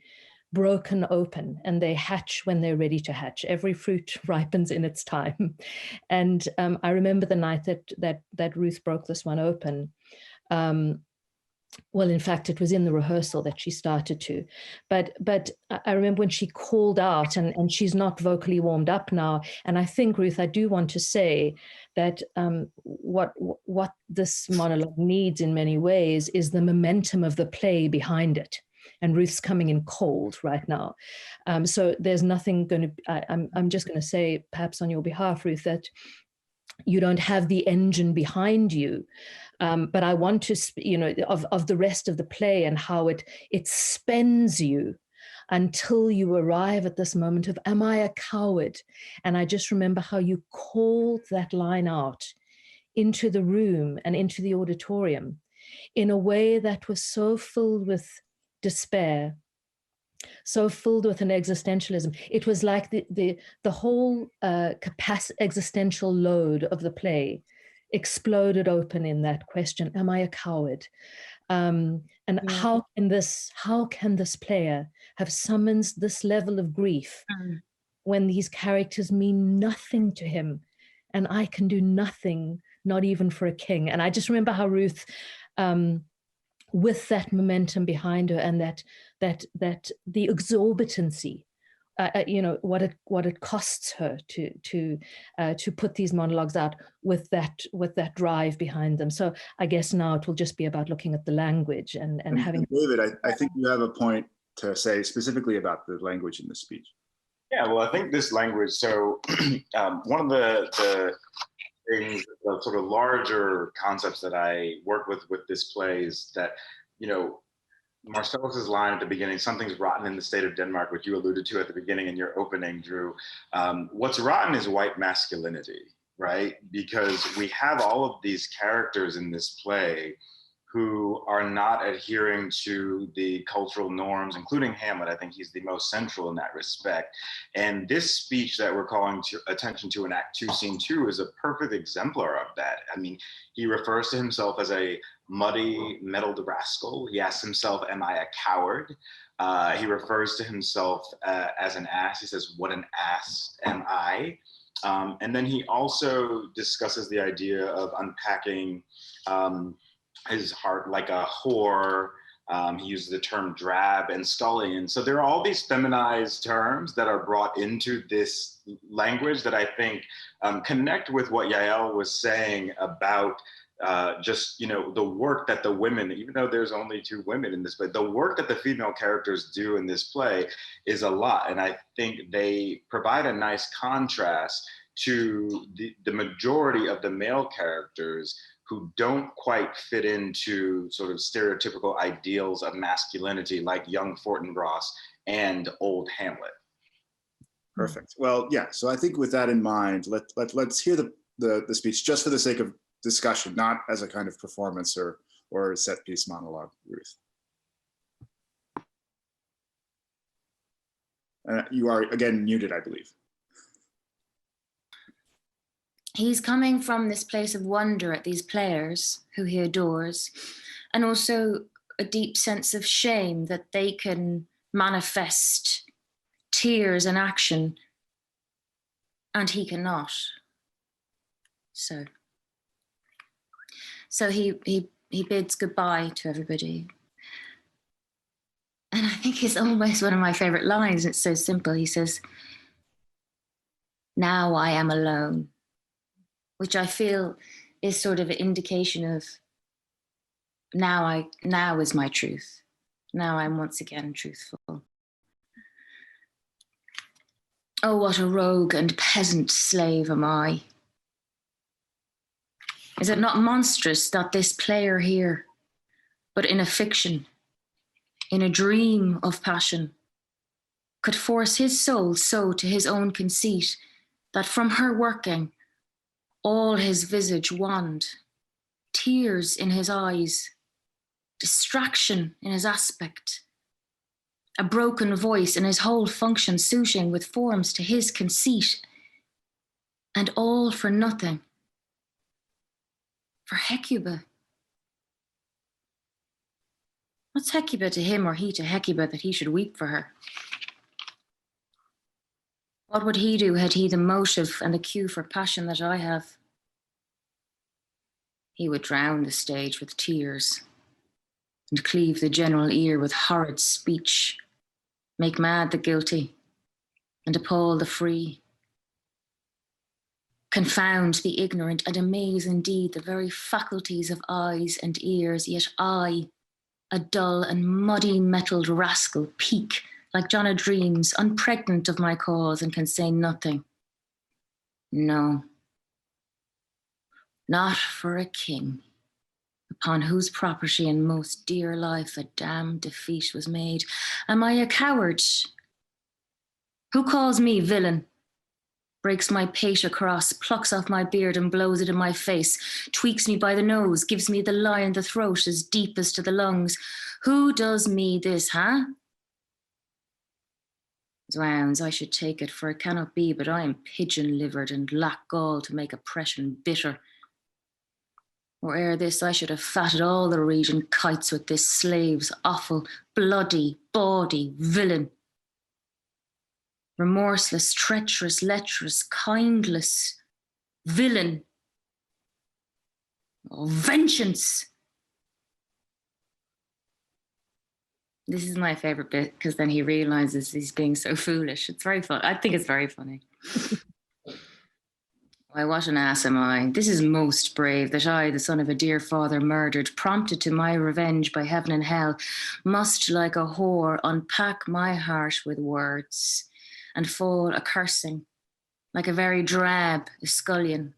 broken open, and they hatch when they're ready to hatch. Every fruit ripens in its time. And I remember the night that Ruth broke this one open. Well, in fact, it was in the rehearsal that she started to. But I remember when she called out, and she's not vocally warmed up now. And I think, Ruth, I do want to say that what this monologue needs in many ways is the momentum of the play behind it. and Ruth's coming in cold right now. So there's nothing going to, I'm just going to say, perhaps on your behalf, Ruth, that you don't have the engine behind you. But I want to, of the rest of the play and how it spends you until you arrive at this moment of, am I a coward? And I just remember how you called that line out into the room and into the auditorium in a way that was so filled with despair, so filled with an existentialism. It was like the whole existential load of the play exploded open in that question, am I a coward? And how can this player have summoned this level of grief when these characters mean nothing to him, and I can do nothing, not even for a king? And I just remember how Ruth, with that momentum behind her, and that the exorbitancy, what it costs her to put these monologues out with that drive behind them. So I guess now it will just be about looking at the language and having. David, I think you have a point to say specifically about the language in the speech. Yeah, well, I think this language. So one of the things, the sort of larger concepts that I work with this play is that, Marcellus's line at the beginning, something's rotten in the state of Denmark, which you alluded to at the beginning in your opening, Drew. What's rotten is white masculinity, right? Because we have all of these characters in this play who are not adhering to the cultural norms, including Hamlet. I think he's the most central in that respect. And this speech that we're calling attention to in Act 2, Scene 2 is a perfect exemplar of that. I mean, he refers to himself as a muddy, meddled rascal. He asks himself, am I a coward? He refers to himself as an ass. He says, what an ass am I? And then he also discusses the idea of unpacking his heart like a whore. He uses the term drab and scullion. So there are all these feminized terms that are brought into this language that I think connect with what Yael was saying about just, the work that the women, even though there's only 2 women in this play, the work that the female characters do in this play is a lot. And I think they provide a nice contrast to the majority of the male characters who don't quite fit into sort of stereotypical ideals of masculinity, like young Fortinbras and old Hamlet. Perfect. Well, yeah. So I think with that in mind, let's hear the speech just for the sake of discussion, not as a kind of performance or set piece monologue, Ruth. You are again muted, I believe. He's coming from this place of wonder at these players who he adores, and also a deep sense of shame that they can manifest tears and action, and he cannot. So he bids goodbye to everybody. And I think it's almost one of my favorite lines. It's so simple. He says, now I am alone, which I feel is sort of an indication of now is my truth. Now I'm once again truthful. Oh, what a rogue and peasant slave am I. Is it not monstrous that this player here, but in a fiction, in a dream of passion, could force his soul so to his own conceit that from her working, all his visage wanned, tears in his eyes, distraction in his aspect, a broken voice and his whole function suiting with forms to his conceit, and all for nothing, for Hecuba. What's Hecuba to him or he to Hecuba that he should weep for her? What would he do had he the motive and the cue for passion that I have? He would drown the stage with tears and cleave the general ear with horrid speech, make mad the guilty and appall the free, confound the ignorant and amaze indeed the very faculties of eyes and ears, yet I, a dull and muddy metalled rascal, peak, like John o' Dreams, unpregnant of my cause and can say nothing. No, not for a king, upon whose property and most dear life a damned defeat was made. Am I a coward? Who calls me villain? Breaks my pate across, plucks off my beard and blows it in my face, tweaks me by the nose, gives me the lie in the throat as deep as to the lungs. Who does me this, huh? Zounds, I should take it, for it cannot be, but I am pigeon-livered and lack gall to make oppression bitter. Or ere this, I should have fatted all the region kites with this slave's awful, bloody, bawdy villain. Remorseless, treacherous, lecherous, kindless villain. Oh, vengeance! This is my favorite bit, because then he realizes he's being so foolish. It's very fun. I think it's very funny. Why, what an ass am I? This is most brave, that I, the son of a dear father murdered, prompted to my revenge by heaven and hell, must, like a whore, unpack my heart with words, and fall a-cursing, like a very drab scullion.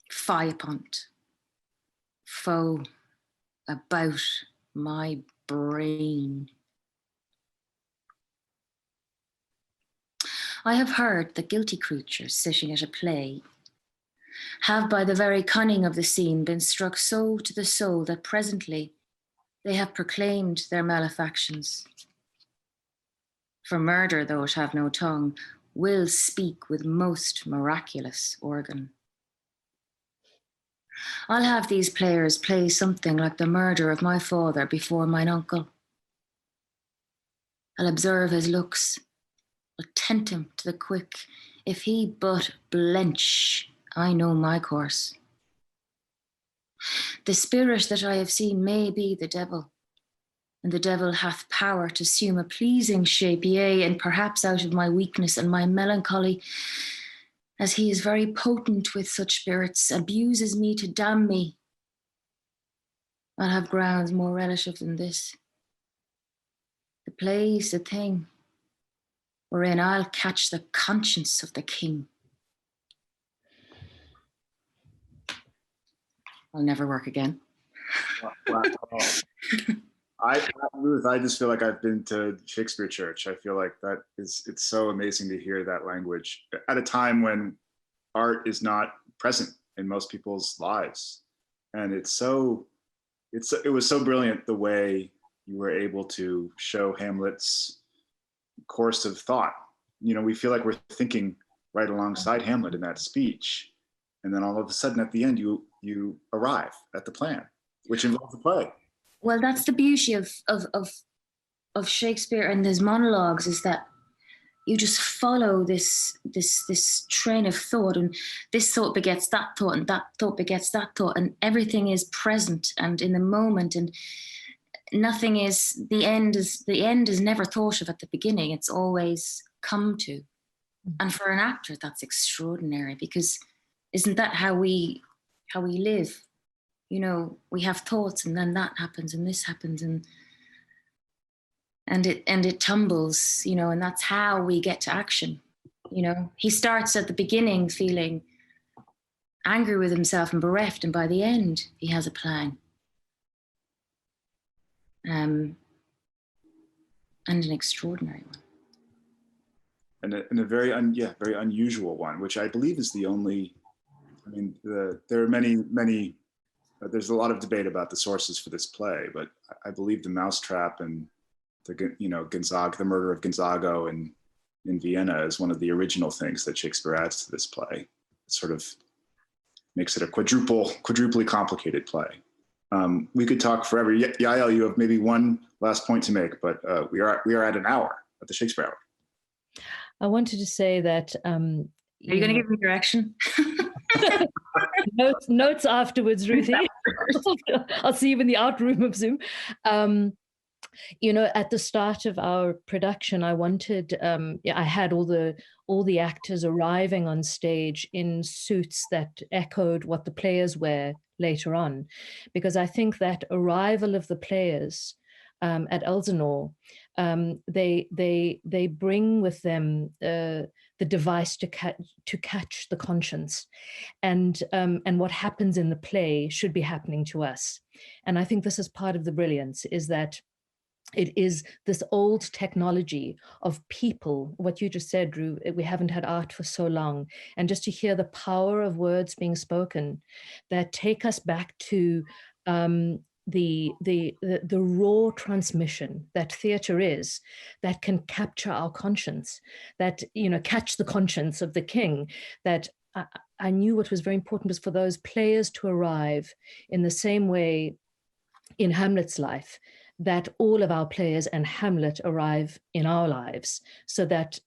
Fie upon't, foe about my brain. I have heard that guilty creatures sitting at a play have by the very cunning of the scene been struck so to the soul that presently they have proclaimed their malefactions. For murder, though it have no tongue, will speak with most miraculous organ. I'll have these players play something like the murder of my father before mine uncle. I'll observe his looks, I'll tempt him to the quick. If he but blench, I know my course. The spirit that I have seen may be the devil, and the devil hath power to assume a pleasing shape, yea, and perhaps out of my weakness and my melancholy, as he is very potent with such spirits, abuses me to damn me. I'll have grounds more relative than this. The play's the thing, wherein I'll catch the conscience of the king. I'll never work again. Wow. Ruth, I just feel like I've been to Shakespeare Church. I feel like it's so amazing to hear that language at a time when art is not present in most people's lives. And it was so brilliant the way you were able to show Hamlet's course of thought. You know, we feel like we're thinking right alongside Hamlet in that speech. And then all of a sudden at the end, you arrive at the plan, which involves the play. Well, that's the beauty of Shakespeare and his monologues, is that you just follow this train of thought, and this thought begets that thought, and that thought begets that thought, and everything is present and in the moment, and nothing is the end is never thought of at the beginning. It's always come to. And for an actor, that's extraordinary, because isn't that how we live? You know, we have thoughts, and then that happens, and this happens, and it tumbles, you know, and that's how we get to action. You know, he starts at the beginning feeling angry with himself and bereft, and by the end, he has a plan. And an extraordinary one. And a very unusual one, which I believe is the only. I mean, there are many. There's a lot of debate about the sources for this play, but I believe the Mousetrap and Gonzaga, the murder of Gonzago in Vienna is one of the original things that Shakespeare adds to this play. It sort of makes it a quadruply complicated play. We could talk forever. Yael, you have maybe one last point to make, but we are at an hour at the Shakespeare Hour. I wanted to say that. Are you going to give me direction? Notes afterwards, Ruthie. I'll see you in the out room of Zoom. You know, at the start of our production, I wanted, I had all the actors arriving on stage in suits that echoed what the players wear, later on, because I think that arrival of the players at Elsinore, they bring with them the device to catch the conscience, and what happens in the play should be happening to us. And I think this is part of the brilliance, is that it is this old technology of people, what you just said, Drew, we haven't had art for so long. And just to hear the power of words being spoken that take us back to the raw transmission that theater is, that can capture our conscience, that, catch the conscience of the king, that I knew what was very important was for those players to arrive in the same way in Hamlet's life, that all of our players and Hamlet arrive in our lives, so that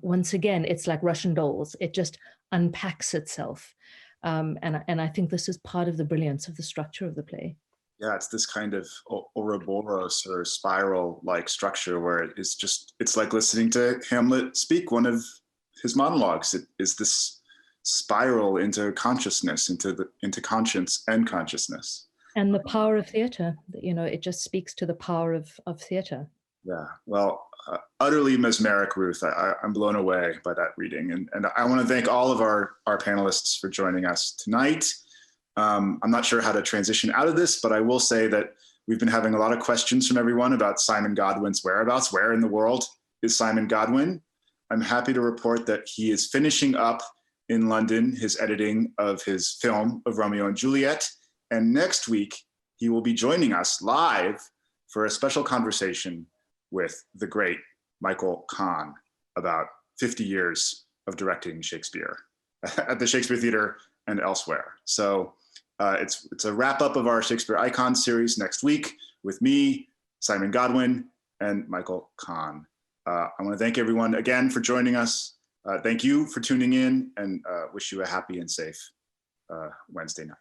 once again, it's like Russian dolls, it just unpacks itself. And I think this is part of the brilliance of the structure of the play. Yeah, it's this kind of Ouroboros or spiral-like structure where it's like listening to Hamlet speak one of his monologues. It is this spiral into consciousness, into conscience and consciousness. And the power of theater, it just speaks to the power of theater. Yeah, well, utterly mesmeric, Ruth. I'm blown away by that reading. And I want to thank all of our panelists for joining us tonight. I'm not sure how to transition out of this, but I will say that we've been having a lot of questions from everyone about Simon Godwin's whereabouts. Where in the world is Simon Godwin? I'm happy to report that he is finishing up in London his editing of his film of Romeo and Juliet. And next week, he will be joining us live for a special conversation with the great Michael Kahn about 50 years of directing Shakespeare at the Shakespeare Theater and elsewhere. So it's a wrap up of our Shakespeare Icons series next week with me, Simon Godwin, and Michael Kahn. I want to thank everyone again for joining us. Thank you for tuning in, and wish you a happy and safe Wednesday night.